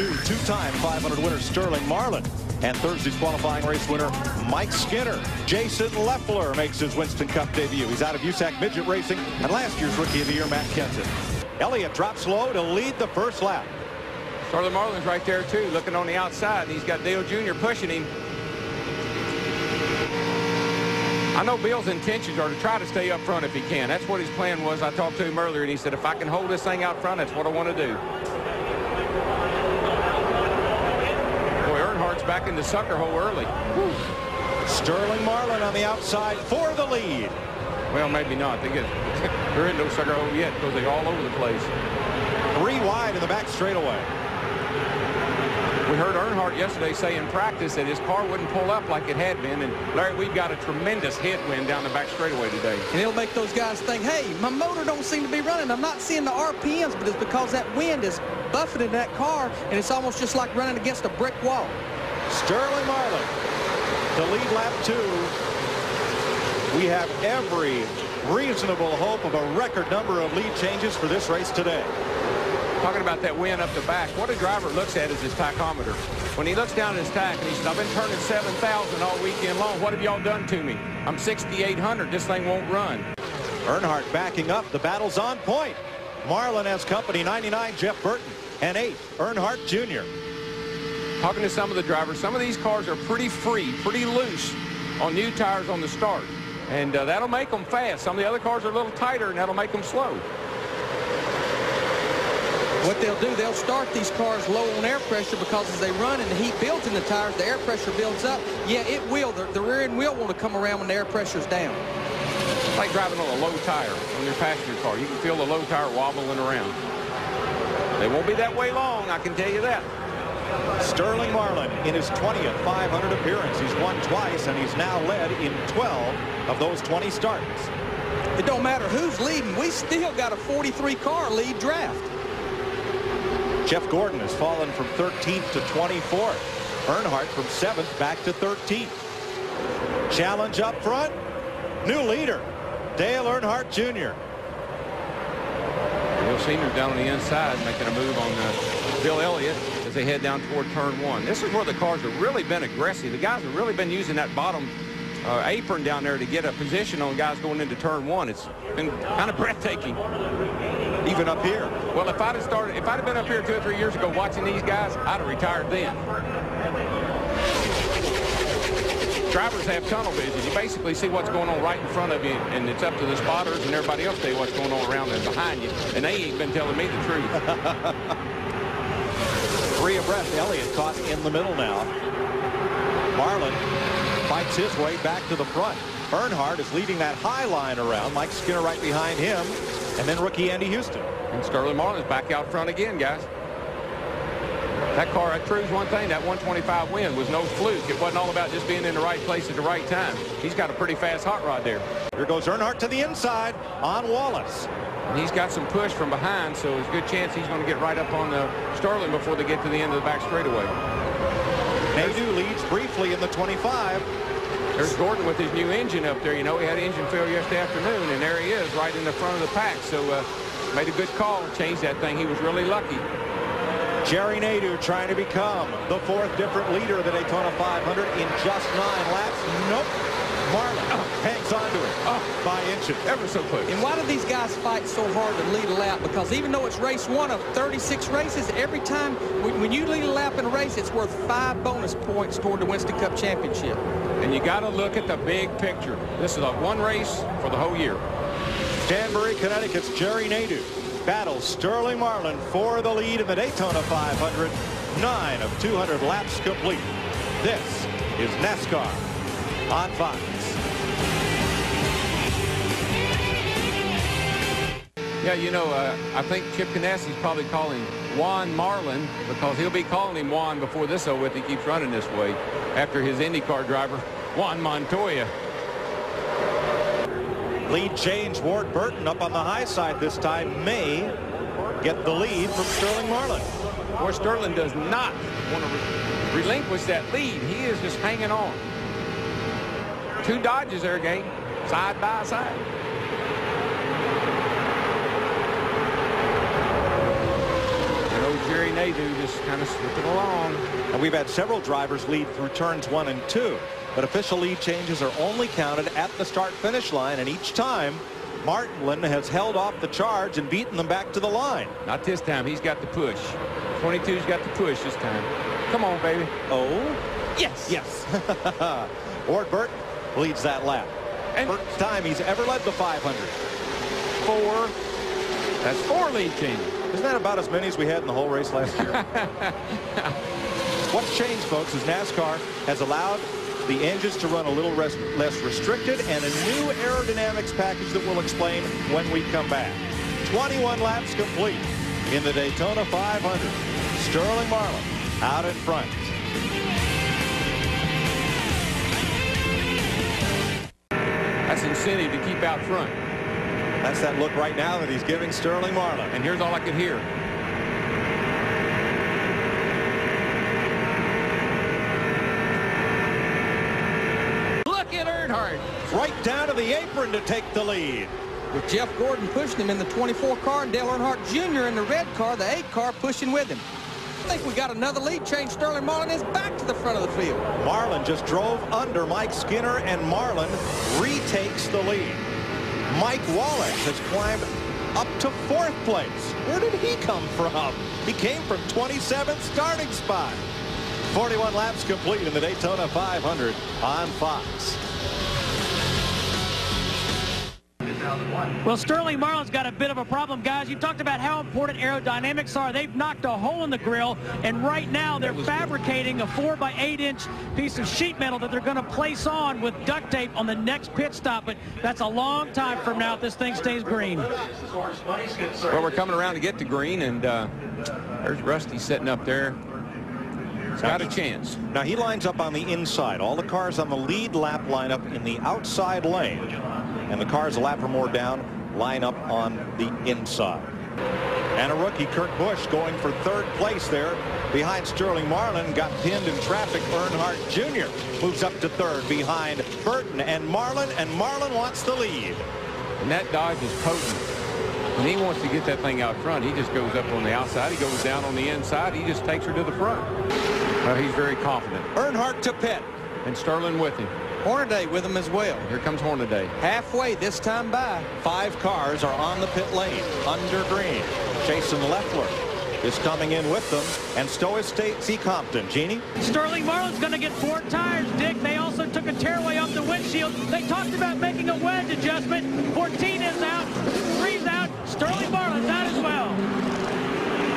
2, two-time 500 winner Sterling Marlin, and Thursday's qualifying race winner Mike Skinner. Jason Leffler makes his Winston Cup debut. He's out of USAC Midget Racing, and last year's Rookie of the Year, Matt Kenton. Elliott drops low to lead the first lap. Sterling Marlin's right there, too, looking on the outside. He's got Dale Jr. pushing him. I know Bill's intentions are to try to stay up front if he can. That's what his plan was. I talked to him earlier, and he said, if I can hold this thing out front, that's what I want to do. Boy, Earnhardt's back in the sucker hole early. Woo. Sterling Marlin on the outside for the lead. Well, maybe not. They're in no sucker hole yet because they're all over the place. 3 wide in the back straightaway. We heard Earnhardt yesterday say in practice that his car wouldn't pull up like it had been. And, Larry, we've got a tremendous headwind down the back straightaway today. And it'll make those guys think, hey, my motor don't seem to be running. I'm not seeing the RPMs, but it's because that wind is buffeting that car, and it's almost just like running against a brick wall. Sterling Marlin to lead lap 2. We have every reasonable hope of a record number of lead changes for this race today. Talking about that wind up the back, what a driver looks at is his tachometer. When he looks down at his tach and he says, I've been turning 7,000 all weekend long. What have y'all done to me? I'm 6,800. This thing won't run. Earnhardt backing up. The battle's on point. Marlin has company. 99, Jeff Burton. And 8, Earnhardt Jr. Talking to some of the drivers, some of these cars are pretty free, pretty loose on new tires on the start. And that'll make them fast. Some of the other cars are a little tighter, and that'll make them slow. What they'll do, they'll start these cars low on air pressure because as they run and the heat builds in the tires, the air pressure builds up. Yeah, it will. The rear end will want to come around when the air pressure's down. It's like driving on a low tire on your passenger car. You can feel the low tire wobbling around. They won't be that way long, I can tell you that. Sterling Marlin in his 20th 500 appearance. He's won twice, and he's now led in 12 of those 20 starts. It don't matter who's leading. We still got a 43-car lead draft. Jeff Gordon has fallen from 13th to 24th. Earnhardt from 7th back to 13th. Challenge up front. New leader, Dale Earnhardt Jr. Bill Senior's down on the inside making a move on Bill Elliott as they head down toward turn 1. This is where the cars have really been aggressive. The guys have really been using that bottom apron down there to get a position on guys going into turn 1. It's been kind of breathtaking. Even up here. Well, if I'd have been up here 2 or 3 years ago watching these guys, I'd have retired then. Drivers have tunnel vision. You basically see what's going on right in front of you, and it's up to the spotters and everybody else to tell you what's going on around there behind you. And they ain't been telling me the truth. 3 abreast. Elliott caught in the middle now. Marlin fights his way back to the front. Earnhardt is leading that high line around. Mike Skinner right behind him. And then rookie Andy Houston. And Sterling Marlin's back out front again, guys. That car, that proves one thing. That 125 win was no fluke. It wasn't all about just being in the right place at the right time. He's got a pretty fast hot rod there. Here goes Earnhardt to the inside on Wallace. And he's got some push from behind, so there's a good chance he's going to get right up on Sterling before they get to the end of the back straightaway. Nadeau leads briefly in the 25. There's Gordon with his new engine up there. You know, he had engine failure yesterday afternoon, and there he is right in the front of the pack. So made a good call, changed that thing. He was really lucky. Jerry Nadeau trying to become the 4th different leader of the Daytona 500 in just 9 laps. Nope. Marlin hangs on to it by inches. Ever so close. And why do these guys fight so hard to lead a lap? Because even though it's race 1 of 36 races, every time when you lead a lap in a race, it's worth 5 bonus points toward the Winston Cup Championship. And you got to look at the big picture. This is a one race for the whole year. Danbury, Connecticut's Jerry Nadeau battles Sterling Marlin for the lead in the Daytona 500. 9 of 200 laps complete. This is NASCAR on Fox. Yeah, you know, I think Chip Ganassi's probably calling Juan Marlin because he'll be calling him Juan before this over with. He keeps running this way after his IndyCar driver, Juan Montoya. Lead change. Ward Burton up on the high side this time may get the lead from Sterling Marlin. Boy, Sterling does not want to relinquish that lead. He is just hanging on. 2 Dodges there, gang, side by side. You know, goes Jerry Nadeau, just kind of slipping along. And we've had several drivers lead through turns 1 and 2. But official lead changes are only counted at the start-finish line, and each time Marlin has held off the charge and beaten them back to the line. Not this time. He's got the push. 22's got the push this time. Come on, baby. Oh, Yes. yes. Ward Burton leads that lap. And First time he's ever led the 500. 4. That's 4 lead changes. Isn't that about as many as we had in the whole race last year? What's changed, folks, is NASCAR has allowed the engines to run a little less restricted, and a new aerodynamics package that we'll explain when we come back. 21 laps complete in the Daytona 500. Sterling Marlin out in front. That's incentive to keep out front. That's that look right now that he's giving Sterling Marlin. And here's all I could hear. Look at Earnhardt. Right down to the apron to take the lead. With Jeff Gordon pushing him in the 24 car and Dale Earnhardt Jr. in the red car, the 8 car pushing with him. I think we got another lead change. Sterling Marlin is back to the front of the field. Marlin just drove under Mike Skinner, and Marlin retakes the lead. Mike Wallace has climbed up to 4th place. Where did he come from? He came from 27th starting spot. 41 laps complete in the Daytona 500 on Fox. Well, Sterling Marlin's got a bit of a problem, guys. You talked about how important aerodynamics are. They've knocked a hole in the grill, and right now they're fabricating a 4-by-8-inch piece of sheet metal that they're going to place on with duct tape on the next pit stop. But that's a long time from now if this thing stays green. Well, we're coming around to get to green, and there's Rusty sitting up there. He's got a chance. Now he lines up on the inside. All the cars on the lead lap line up in the outside lane. And the cars a lap or more down line up on the inside. And a rookie, Kurt Busch, going for 3rd place there behind Sterling Marlin. Got pinned in traffic. Earnhardt Jr. moves up to 3rd behind Burton and Marlin wants the lead. And that Dodge is potent. When he wants to get that thing out front, he just goes up on the outside. He goes down on the inside. He just takes her to the front. He's very confident. Earnhardt to pit. And Sterling with him. Hornaday with him as well. Here comes Hornaday. Halfway this time by. 5 cars are on the pit lane under green. Jason Leffler is coming in with them, and so is Stacy Compton. Jeannie? Sterling Marlin's going to get 4 tires, Dick. They also took a tearaway off the windshield. They talked about making a wedge adjustment. 14 is out. 3's out. Sterling Marlin's out as well.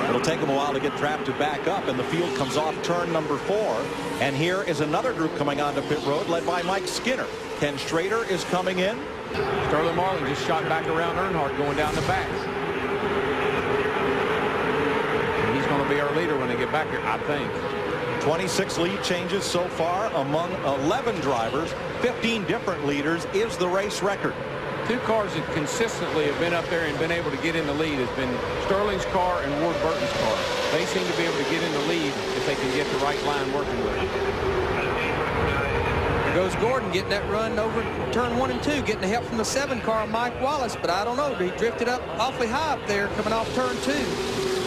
It'll take him a while to get drafted back up, and the field comes off turn number 4. And here is another group coming onto pit road led by Mike Skinner. Ken Schrader is coming in. Sterling Marlin just shot back around Earnhardt going down the back. And he's going to be our leader when they get back here, I think. 26 lead changes so far among 11 drivers. 15 different leaders is the race record. 2 cars that consistently have been up there and been able to get in the lead has been Sterling's car and Ward Burton's car. They seem to be able to get in the lead if they can get the right line working with it. There goes Gordon getting that run over turn 1 and 2, getting the help from the 7 car, Mike Wallace. But I don't know, he drifted up awfully high up there coming off turn 2. I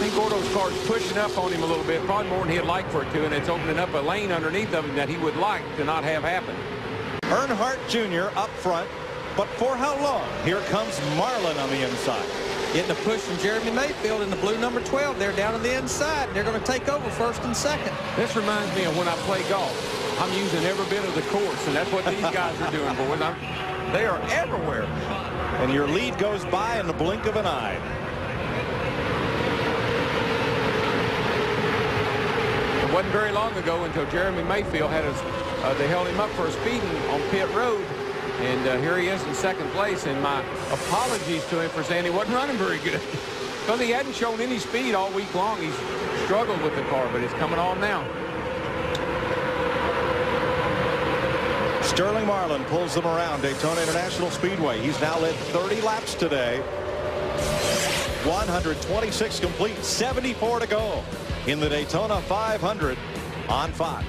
think Gordo's car's pushing up on him a little bit, probably more than he'd like for it to, and it's opening up a lane underneath of him that he would like to not have happen. Earnhardt Jr. up front. But for how long? Here comes Marlin on the inside. Getting a push from Jeremy Mayfield in the blue number 12. They're down on the inside. They're going to take over 1st and 2nd. This reminds me of when I play golf. I'm using every bit of the course, and that's what these guys are doing, boys. They are everywhere. And your lead goes by in the blink of an eye. It wasn't very long ago until Jeremy Mayfield had they held him up for a speeding on pit road. And here he is in 2nd place, and my apologies to him for saying he wasn't running very good. Because he hadn't shown any speed all week long. He's struggled with the car, but it's coming on now. Sterling Marlin pulls them around Daytona International Speedway. He's now led 30 laps today. 126 complete, 74 to go in the Daytona 500 on Fox.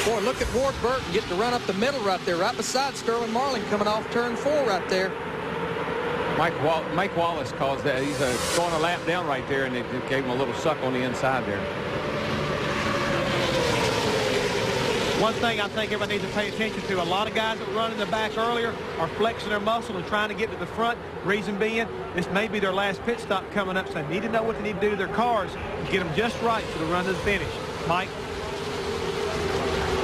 Boy, look at Ward Burton getting to run up the middle right there, right beside Sterling Marlin coming off turn 4 right there. Mike Wallace calls that. He's going a lap down right there, and it gave him a little suck on the inside there. One thing I think everybody needs to pay attention to, a lot of guys that run in the back earlier are flexing their muscle and trying to get to the front. Reason being, this may be their last pit stop coming up, so they need to know what they need to do to their cars and get them just right for the run to the finish. Mike?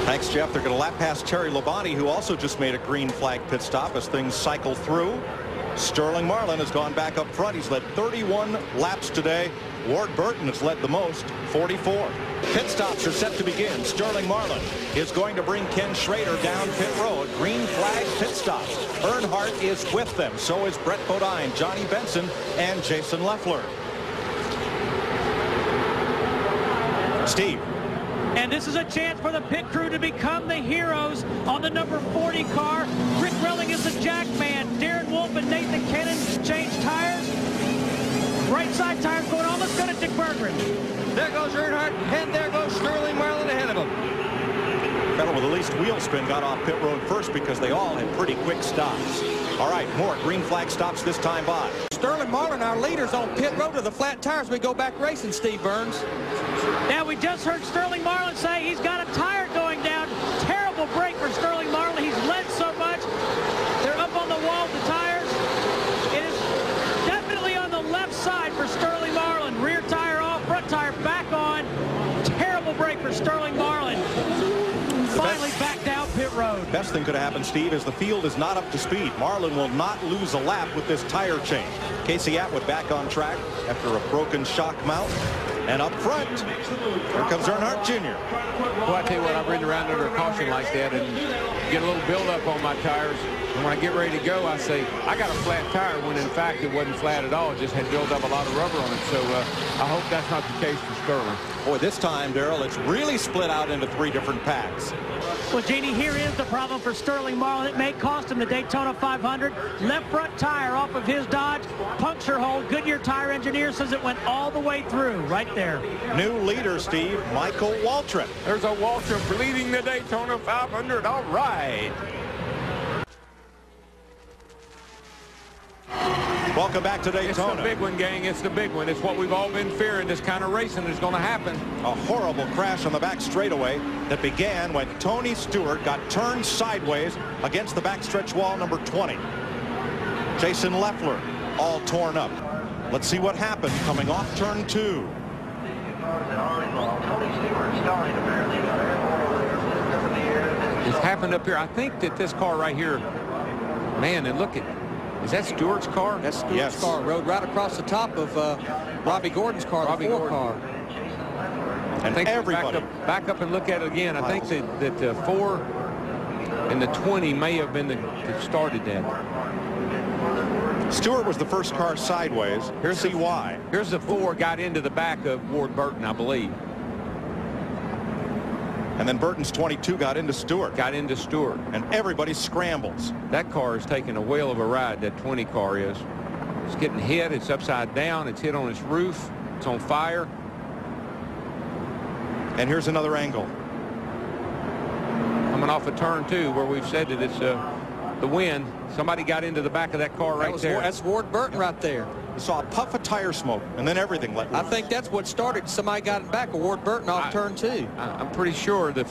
Thanks, Jeff. They're going to lap past Terry Labonte, who also just made a green flag pit stop as things cycle through. Sterling Marlin has gone back up front. He's led 31 laps today. Ward Burton has led the most, 44. Pit stops are set to begin. Sterling Marlin is going to bring Ken Schrader down pit road. Green flag pit stops. Earnhardt is with them. So is Brett Bodine, Johnny Benson, and Jason Leffler. Steve. And this is a chance for the pit crew to become the heroes on the number 40 car. Rick Relling is the jack man. Darren Wolf and Nathan Kennan change tires. Right side tires going almost good at Dick Berggren. There goes Earnhardt, and there goes Sterling Marlin ahead of him. Fellow with the least wheel spin got off pit road first because they all had pretty quick stops. All right, more green flag stops this time by. Sterling Marlin, our leaders on pit road to the flat tires. We go back racing, Steve Burns. Now we just heard Sterling Marlin say he's got a tire going down. Terrible break for Sterling Marlin. He's led so much. They're up on the wall, the tires. It is definitely on the left side for Sterling Marlin. Rear tire off, front tire back on. Terrible break for Sterling Marlin. Finally back down pit road. Best thing could have happened, Steve, is the field is not up to speed. Marlin will not lose a lap with this tire change. Casey Atwood back on track after a broken shock mount. And up front, here comes Earnhardt Jr. Well, I tell you what, I've ridden around under a caution like that and get a little buildup on my tires. And when I get ready to go, I say, I got a flat tire, when in fact it wasn't flat at all. It just had built up a lot of rubber on it. So I hope that's not the case for Sterling. Boy, this time, Darrell, it's really split out into 3 different packs. Well, Jeannie, here is the problem for Sterling Marlin. It may cost him the Daytona 500. Left front tire off of his Dodge. Puncture hole. Goodyear tire engineer says it went all the way through right there. New leader, Steve, Michael Waltrip. There's a Waltrip leading the Daytona 500. All right. Welcome back to Daytona. It's the big one, gang. It's the big one. It's what we've all been fearing. This kind of racing is going to happen. A horrible crash on the back straightaway that began when Tony Stewart got turned sideways against the backstretch wall number 20. Jason Leffler all torn up. Let's see what happened coming off turn 2. It's happened up here. I think that this car right here, man, and look at, is that Stewart's car? That's Stewart's car. Rode right across the top of Robbie Gordon's car, the 4 car. And I think everybody. Back up and look at it again. I think that the 4 and the 20 may have been that started that. Stewart was the first car sideways. Here's why. Here's the 4 got into the back of Ward Burton, I believe. And then Burton's 22 got into Stewart. And everybody scrambles. That car is taking a whale of a ride, that 20 car is. It's getting hit. It's upside down. It's hit on its roof. It's on fire. And here's another angle. Coming off of turn 2 where we've said that it's the wind. Somebody got into the back of that car right there. That's Ward Burton right there. You saw a puff of tire smoke, and then everything let loose. I think that's what started. Somebody got it back of Ward Burton off turn 2. I'm pretty sure the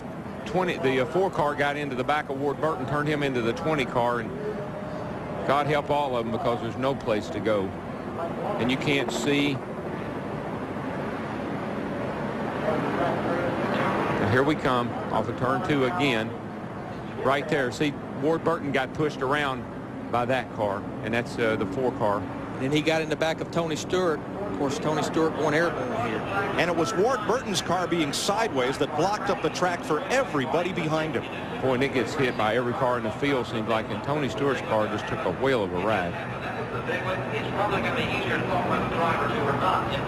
4 car got into the back of Ward Burton, turned him into the 20 car, and God help all of them because there's no place to go. And you can't see. Now here we come off of turn 2 again. Right there. See, Ward Burton got pushed around by that car, and that's the 4 car. And he got in the back of Tony Stewart. Of course, Tony Stewart going airborne here. And it was Ward Burton's car being sideways that blocked up the track for everybody behind him. Boy, and it gets hit by every car in the field, seems like, and Tony Stewart's car just took a whale of a ride.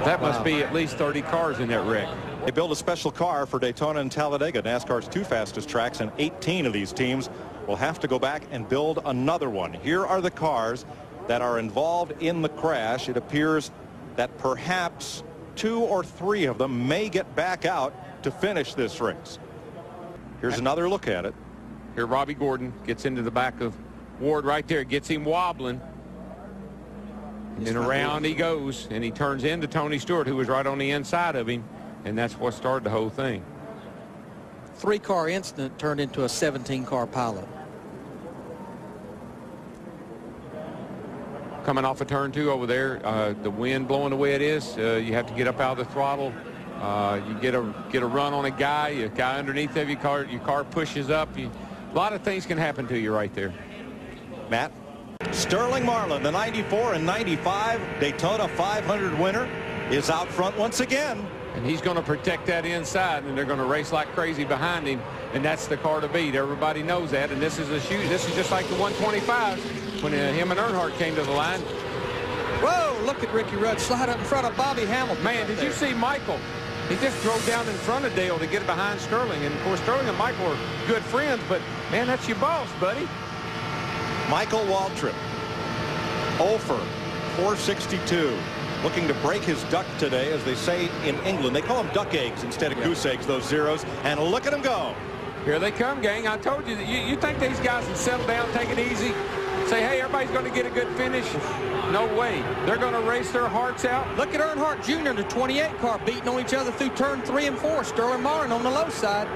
That must be at least 30 cars in that wreck. They built a special car for Daytona and Talladega, NASCAR's 2 fastest tracks, and 18 of these teams will have to go back and build another one. Here are the cars that are involved in the crash. It appears that perhaps 2 or 3 of them may get back out to finish this race. Here's another look at it. Here Robbie Gordon gets into the back of Ward right there, gets him wobbling. And around he goes, and he turns into Tony Stewart, who was right on the inside of him, and that's what started the whole thing. 3-car incident turned into a 17-car pilot. Coming off of turn 2 over there, the wind blowing the way it is, you have to get up out of the throttle. You get a run on a guy underneath of your car pushes up. A lot of things can happen to you right there. Matt? Sterling Marlin, the 94 and 95 Daytona 500 winner, is out front once again. And he's going to protect that inside, and they're going to race like crazy behind him, and that's the car to beat. Everybody knows that, and this is just like the 125 when him and Earnhardt came to the line. Whoa, look at Ricky Rudd slide up in front of Bobby Hamilton. Man, did you see Michael? He just drove down in front of Dale to get behind Sterling, and of course Sterling and Michael are good friends, but man, that's your boss, buddy. Michael Waltrip, 0 for 462. Looking to break his duck today, as they say in England. They call them duck eggs instead of goose eggs, those zeros. And look at him go. Here they come, gang. I told you that you think these guys can settle down, take it easy, say, hey, everybody's going to get a good finish? No way. They're going to race their hearts out. Look at Earnhardt Jr., the 28 car, beating on each other through turn 3 and 4. Sterling Marlin on the low side.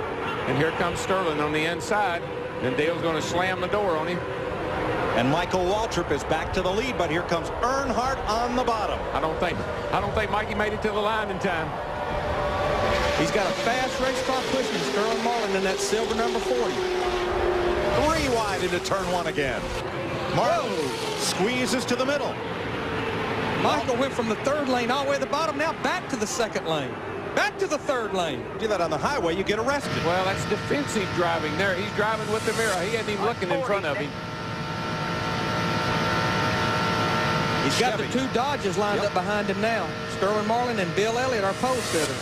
And here comes Sterling on the inside. Then Dale's going to slam the door on him. And Michael Waltrip is back to the lead, but here comes Earnhardt on the bottom. I don't think Mikey made it to the line in time. He's got a fast race car pushing Sterling Marlin in that silver number 40. 3 wide into turn 1 again. Marlin squeezes to the middle. Michael went from the 3rd lane all the way to the bottom, now back to the 2nd lane. Back to the 3rd lane. Do that on the highway, you get arrested. Well, that's defensive driving there. He's driving with the mirror. He ain't even looking in front of him. He's got the 2 Dodges lined up behind him now. Sterling Marlin and Bill Elliott, our pole sitter.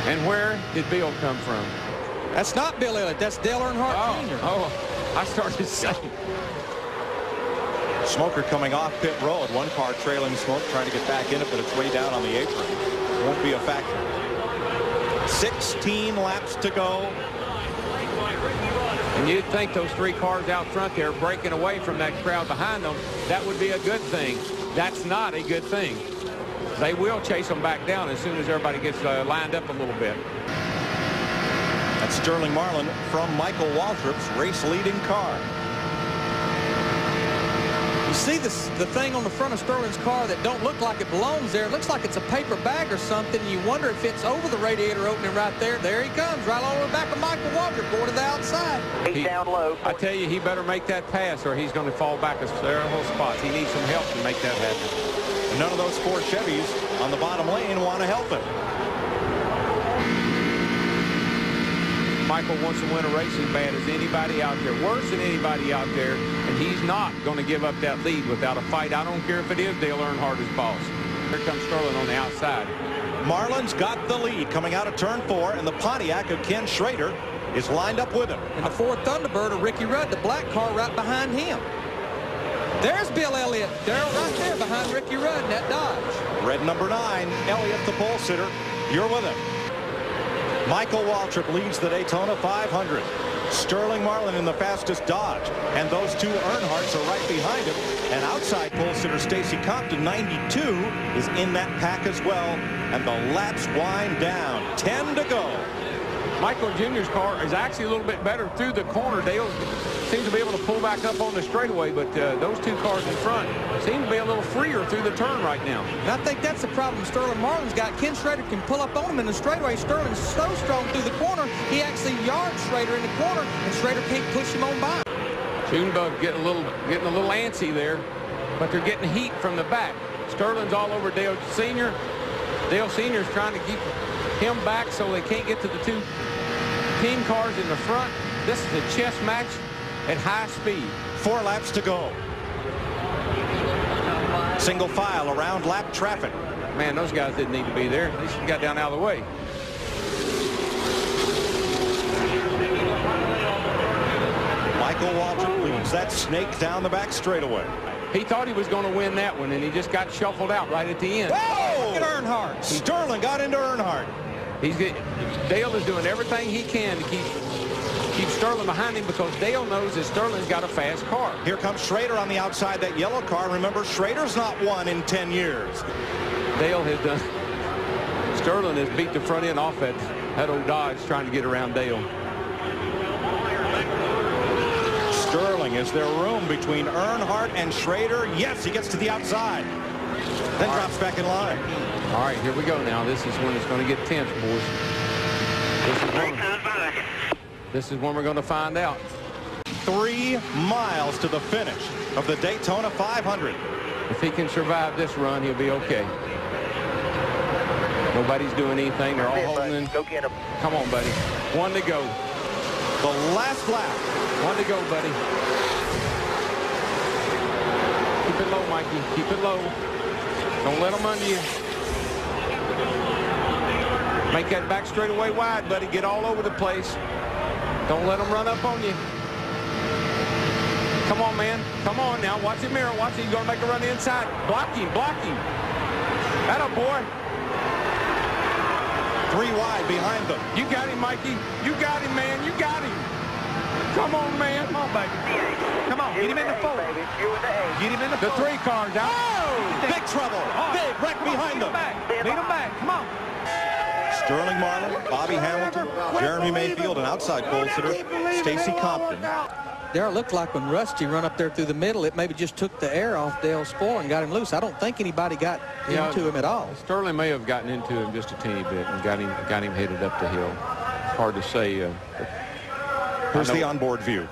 And where did Bill come from? That's not Bill Elliott. That's Dale Earnhardt Jr. Oh, I started saying. Smoker coming off pit road. 1 car trailing Smoke, trying to get back in it, but it's way down on the apron. Won't be a factor. 16 laps to go. And you'd think those 3 cars out front there breaking away from that crowd behind them, that would be a good thing. That's not a good thing. They will chase them back down as soon as everybody gets lined up a little bit. That's Sterling Marlin from Michael Waltrip's race-leading car. You see the thing on the front of Sterling's car that don't look like it belongs there. It looks like it's a paper bag or something. You wonder if it's over the radiator opening right there. There he comes, right over the back of Michael Waltrip, going to the outside. He's down low. I tell you, he better make that pass or he's going to fall back several spots. He needs some help to make that happen. None of those 4 Chevys on the bottom lane want to help him. Michael wants to win a race as bad as anybody out there, worse than anybody out there, and he's not going to give up that lead without a fight. I don't care if it is Dale Earnhardt as boss. Here comes Sterling on the outside. Marlin's got the lead coming out of turn 4, and the Pontiac of Ken Schrader is lined up with him. And the Ford Thunderbird of Ricky Rudd, the black car right behind him. There's Bill Elliott, Darrell right there behind Ricky Rudd in that Dodge. Red number 9, Elliott, the pole sitter. You're with him. Michael Waltrip leads the Daytona 500. Sterling Marlin in the fastest Dodge. And those 2 Earnhardts are right behind him. And outside pole sitter Stacy Compton, 92, is in that pack as well. And the laps wind down. 10 to go. Michael Jr.'s car is actually a little bit better through the corner. Dale seems to be able to pull back up on the straightaway, but those 2 cars in front seem to be a little freer through the turn right now. And I think that's the problem Sterling Marlin's got. Ken Schrader can pull up on him in the straightaway. Sterling's so strong through the corner, he actually yards Schrader in the corner, and Schrader can't push him on by. Junebug getting a little antsy there, but they're getting heat from the back. Sterling's all over Dale Sr. Dale Sr. is trying to keep him back so they can't get to the 2 team cars in the front. This is a chess match at high speed. 4 laps to go. Single file around lap traffic. Man, those guys didn't need to be there. They should have got down out of the way. Michael Waltrip leads that snake down the back straightaway. He thought he was going to win that one, and he just got shuffled out right at the end. Whoa! Look at Earnhardt. Sterling got into Earnhardt. Dale is doing everything he can to keep keep Sterling behind him because Dale knows that Sterling's got a fast car. Here comes Schrader on the outside, that yellow car. Remember, Schrader's not won in 10 years. Dale has done. Sterling has beat the front end off that old Dodge trying to get around Dale. Sterling, is there room between Earnhardt and Schrader? Yes, he gets to the outside. Then drops back in line. All right, here we go now. This is when it's going to get tense, boys. This is when we're going to find out. 3 miles to the finish of the Daytona 500. If he can survive this run, he'll be okay. Nobody's doing anything. They're all holding in. Go get him. Come on, buddy. 1 to go. The last lap. 1 to go, buddy. Keep it low, Mikey. Keep it low. Don't let them under you. Make that back straightaway wide, buddy. Get all over the place. Don't let them run up on you. Come on, man. Come on now. Watch the mirror. Watch it. You're going to make a run inside. Block him. Block him. Atta boy. 3 wide behind them. You got him, Mikey. You got him, man. You got him. Come on, man. Come on, baby. Come on. Get him in the four. Get him in the four. The 3 cars out. Oh! Big trouble. Big wreck behind them. Lead him back. Come on. Sterling Marlin, Bobby Hamilton, Jeremy Mayfield, and outside pole sitter Stacy Compton. There looked like when Rusty run up there through the middle, it maybe just took the air off Dale's spoiler and got him loose. I don't think anybody got into him at all. Sterling may have gotten into him just a teeny bit and got him headed up the hill. Hard to say. Here's the onboard view.